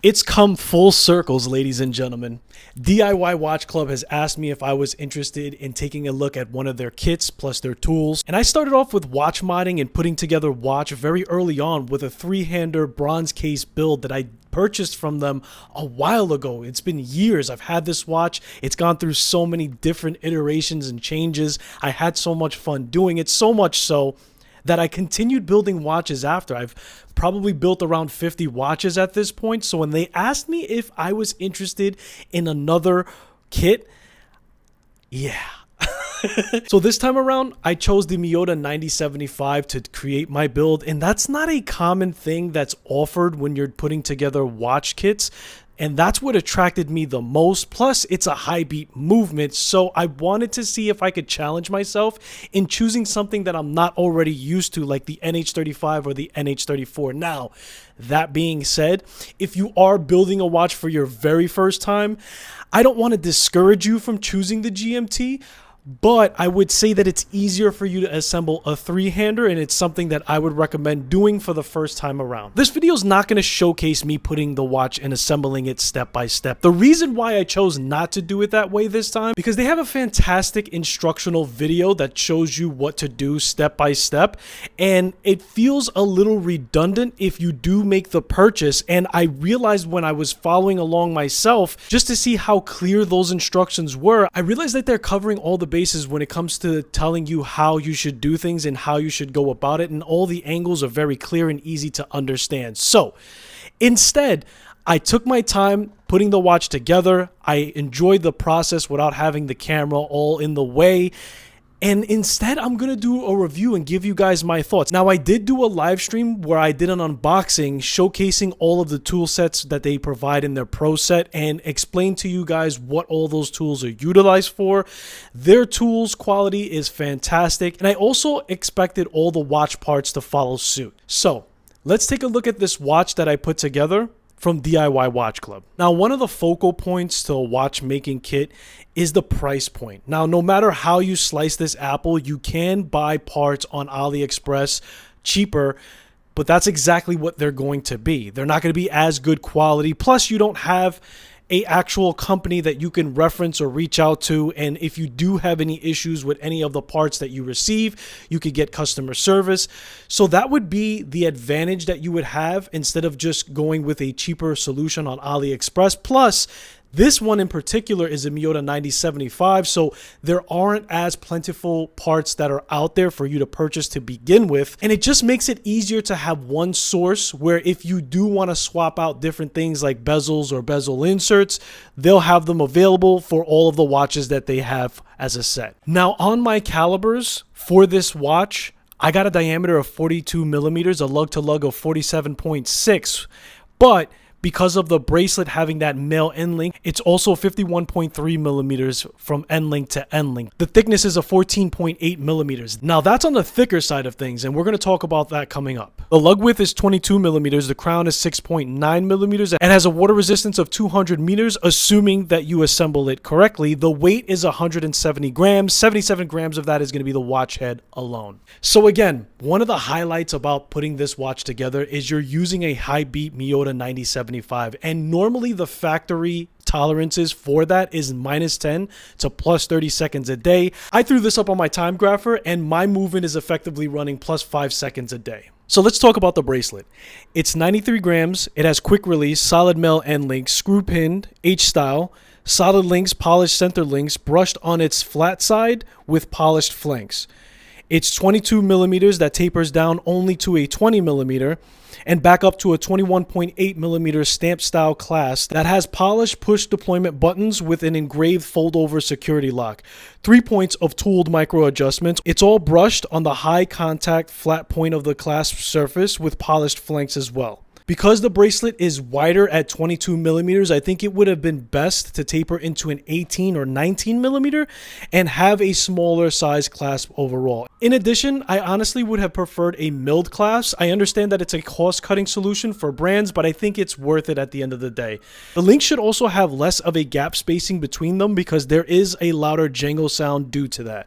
It's come full circles, ladies and gentlemen. DIY Watch Club has asked me if I was interested in taking a look at one of their kits plus their tools. And I started off with watch modding and putting together watch very early on with a three-hander bronze case build that I purchased from them a while ago. It's been years I've had this watch. It's gone through so many different iterations and changes. I had so much fun doing it, so much so that I continued building watches after. I've probably built around 50 watches at this point. So when they asked me if I was interested in another kit, yeah. So this time around, I chose the Miyota 9075 to create my build, and that's not a common thing that's offered when you're putting together watch kits. And that's what attracted me the most. Plus, it's a high beat movement, so I wanted to see if I could challenge myself in choosing something that I'm not already used to, like the NH35 or the NH34. Now, that being said, if you are building a watch for your very first time, I don't want to discourage you from choosing the GMT, but I would say that it's easier for you to assemble a three-hander, and it's something that I would recommend doing for the first time around. This video is not going to showcase me putting the watch and assembling it step by step. The reason why I chose not to do it that way this time, because they have a fantastic instructional video that shows you what to do step by step, and it feels a little redundant if you do make the purchase. And I realized when I was following along myself, just to see how clear those instructions were, I realized that they're covering all the bases when it comes to telling you how you should do things and how you should go about it, and all the angles are very clear and easy to understand. So instead, I took my time putting the watch together. I enjoyed the process without having the camera all in the way. And instead, I'm going to do a review and give you guys my thoughts. Now, I did do a live stream where I did an unboxing showcasing all of the tool sets that they provide in their Pro set and explain to you guys what all those tools are utilized for. Their tools quality is fantastic. And I also expected all the watch parts to follow suit. So let's take a look at this watch that I put together from DIY Watch Club. Now, one of the focal points to a watchmaking kit is the price point. Now, no matter how you slice this apple, you can buy parts on AliExpress cheaper, but that's exactly what they're going to be. They're not going to be as good quality. Plus, you don't have an actual company that you can reference or reach out to, and if you do have any issues with any of the parts that you receive, you could get customer service. So that would be the advantage that you would have instead of just going with a cheaper solution on AliExpress. Plus, this one in particular is a Miyota 9075, so there aren't as plentiful parts that are out there for you to purchase to begin with. And it just makes it easier to have one source where if you do want to swap out different things like bezels or bezel inserts, they'll have them available for all of the watches that they have as a set. Now, on my calibers for this watch, I got a diameter of 42 millimeters, a lug to lug of 47.6, but because of the bracelet having that male end link, it's also 51.3 millimeters from end link to end link. The thickness is a 14.8 millimeters. Now that's on the thicker side of things, and we're going to talk about that coming up. The lug width is 22 millimeters. The crown is 6.9 millimeters and has a water resistance of 200 meters, assuming that you assemble it correctly. The weight is 170 grams. 77 grams of that is going to be the watch head alone. So again, one of the highlights about putting this watch together is you're using a high beat Miyota 9075. And normally the factory tolerances for that is -10 to +30 seconds a day. I threw this up on my time grapher, and my movement is effectively running +5 seconds a day. So let's talk about the bracelet. It's 93 grams. It has quick release, solid male end links, screw pinned, H-style, solid links, polished center links, brushed on its flat side with polished flanks. It's 22 millimeters that tapers down only to a 20 millimeter and back up to a 21.8 millimeter stamp style clasp that has polished push deployment buttons with an engraved fold over security lock. 3 points of tooled micro adjustments. It's all brushed on the high contact flat point of the clasp surface with polished flanks as well. Because the bracelet is wider at 22 millimeters, I think it would have been best to taper into an 18 or 19 millimeter and have a smaller size clasp overall. In addition, I honestly would have preferred a milled clasp. I understand that it's a cost-cutting solution for brands, but I think it's worth it at the end of the day. The links should also have less of a gap spacing between them because there is a louder jangle sound due to that.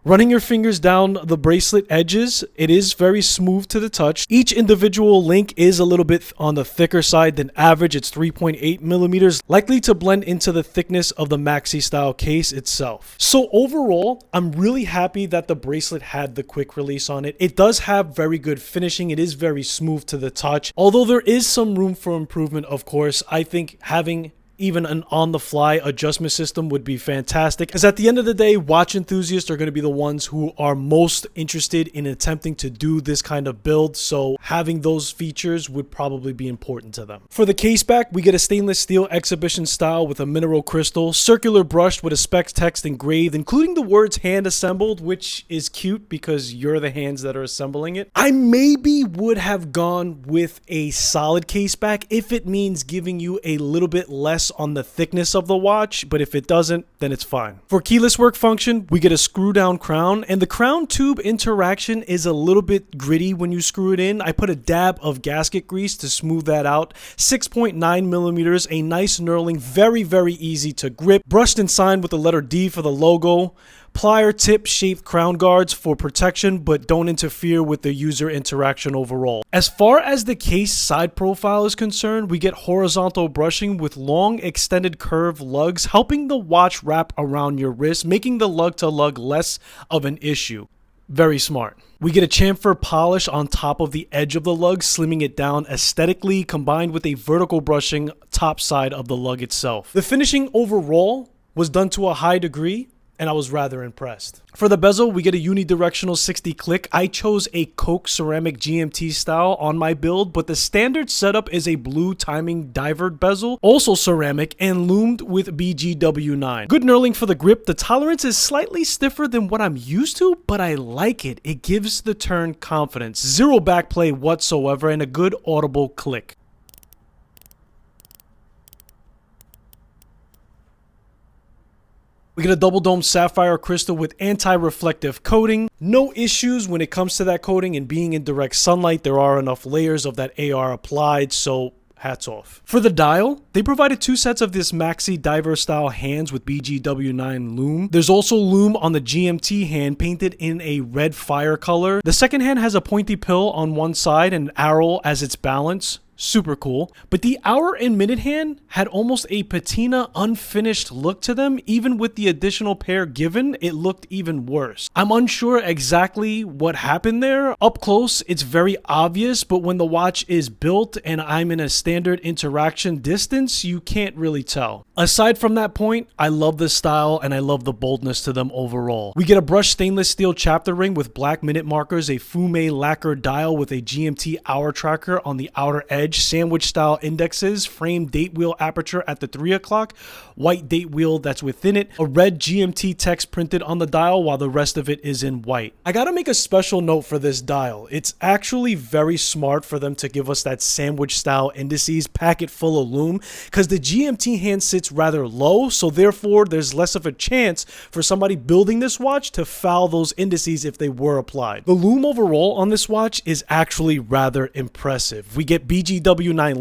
Running your fingers down the bracelet edges, it is very smooth to the touch. Each individual link is a little bit on the thicker side than average. It's 3.8 millimeters, likely to blend into the thickness of the maxi style case itself. So overall, I'm really happy that the bracelet had the quick release on it. It does have very good finishing. It is very smooth to the touch. Although there is some room for improvement, of course, I think having even an on-the-fly adjustment system would be fantastic, because at the end of the day, watch enthusiasts are going to be the ones who are most interested in attempting to do this kind of build, so having those features would probably be important to them. For the case back, we get a stainless steel exhibition style with a mineral crystal, circular brushed with a spec text engraved, including the words hand assembled, which is cute because you're the hands that are assembling it. I maybe would have gone with a solid case back if it means giving you a little bit less on the thickness of the watch, but if it doesn't, then it's fine. For keyless work function, we get a screw down crown, and the crown tube interaction is a little bit gritty when you screw it in. I put a dab of gasket grease to smooth that out. 6.9 millimeters, a nice knurling, very, very easy to grip. Brushed and signed with the letter D for the logo. Plier tip shaped crown guards for protection, but don't interfere with the user interaction overall. As far as the case side profile is concerned, we get horizontal brushing with long extended curved lugs, helping the watch wrap around your wrist, making the lug to lug less of an issue. Very smart. We get a chamfer polish on top of the edge of the lug, slimming it down aesthetically, combined with a vertical brushing top side of the lug itself. The finishing overall was done to a high degree, and I was rather impressed. For the bezel, we get a unidirectional 60 click. I chose a Coke ceramic GMT style on my build, but the standard setup is a blue timing divered bezel, also ceramic and loomed with BGW9. Good knurling for the grip. The tolerance is slightly stiffer than what I'm used to, but I like it. It gives the turn confidence. Zero backplay whatsoever, and a good audible click. We get a double dome sapphire crystal with anti-reflective coating. No issues when it comes to that coating, and being in direct sunlight, there are enough layers of that AR applied, so hats off. For the dial, they provided two sets of this maxi diver style hands with BGW9 Lume. There's also Lume on the GMT hand, painted in a red fire color. The second hand has a pointy pill on one side and an arrow as its balance. Super cool. But the hour and minute hand had almost a patina unfinished look to them. Even with the additional pair given, it looked even worse. I'm unsure exactly what happened there. Up close, it's very obvious, but when the watch is built and I'm in a standard interaction distance, you can't really tell. Aside from that point, I love the style and I love the boldness to them overall. We get a brushed stainless steel chapter ring with black minute markers, a Fume lacquer dial with a GMT hour tracker on the outer edge, sandwich style indexes, frame date wheel aperture at the 3 o'clock, white date wheel that's within it, a red GMT text printed on the dial while the rest of it is in white. I gotta make a special note for this dial. It's actually very smart for them to give us that sandwich style indices packet full of lume, because the GMT hand sits rather low, so therefore there's less of a chance for somebody building this watch to foul those indices if they were applied. The lume overall on this watch is actually rather impressive. We get BGW9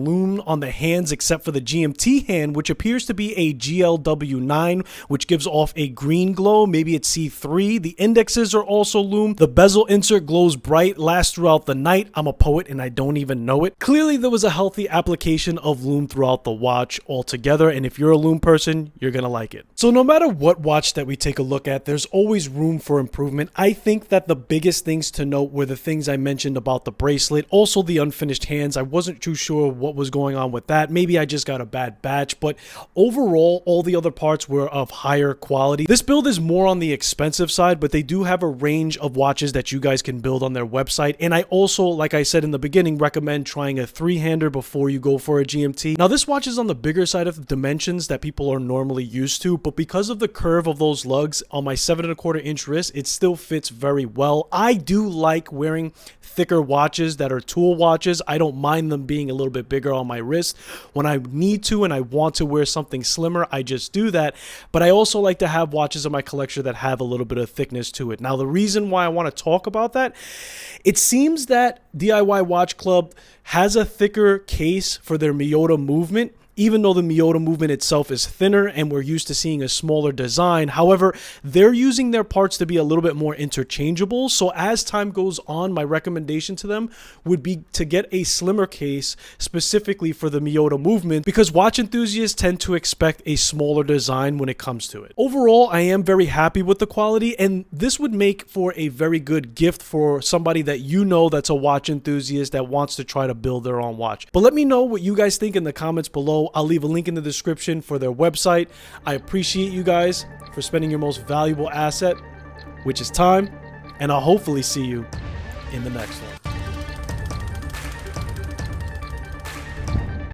Lume on the hands except for the GMT hand, which appears to be a GLW9, which gives off a green glow. Maybe it's C3. The indexes are also Lume. The bezel insert glows bright, lasts throughout the night. I'm a poet and I don't even know it. Clearly there was a healthy application of Lume throughout the watch altogether, and if you're a Lume person, you're gonna like it. So no matter what watch that we take a look at, there's always room for improvement. I think that the biggest things to note were the things I mentioned about the bracelet, also the unfinished hands. I wasn't too sure what was going on with that. Maybe I just got a bad batch, but overall, all the other parts were of higher quality. This build is more on the expensive side, but they do have a range of watches that you guys can build on their website. And I also, like I said in the beginning, recommend trying a three-hander before you go for a GMT. Now, this watch is on the bigger side of the dimensions that people are normally used to, but because of the curve of those lugs on my 7¼ inch wrist, it still fits very well. I do like wearing thicker watches that are tool watches. I don't mind them being a little bit bigger on my wrist. When I need to and I want to wear something slimmer, I just do that. But I also like to have watches in my collection that have a little bit of thickness to it. Now, the reason why I want to talk about that, it seems that DIY Watch Club has a thicker case for their Miyota movement. even though the Miyota movement itself is thinner and we're used to seeing a smaller design. However, they're using their parts to be a little bit more interchangeable. So as time goes on, my recommendation to them would be to get a slimmer case specifically for the Miyota movement, because watch enthusiasts tend to expect a smaller design when it comes to it. Overall, I am very happy with the quality, and this would make for a very good gift for somebody that you know that's a watch enthusiast that wants to try to build their own watch. But let me know what you guys think in the comments below. I'll leave a link in the description for their website. I appreciate you guys for spending your most valuable asset, which is time, and I'll hopefully see you in the next one.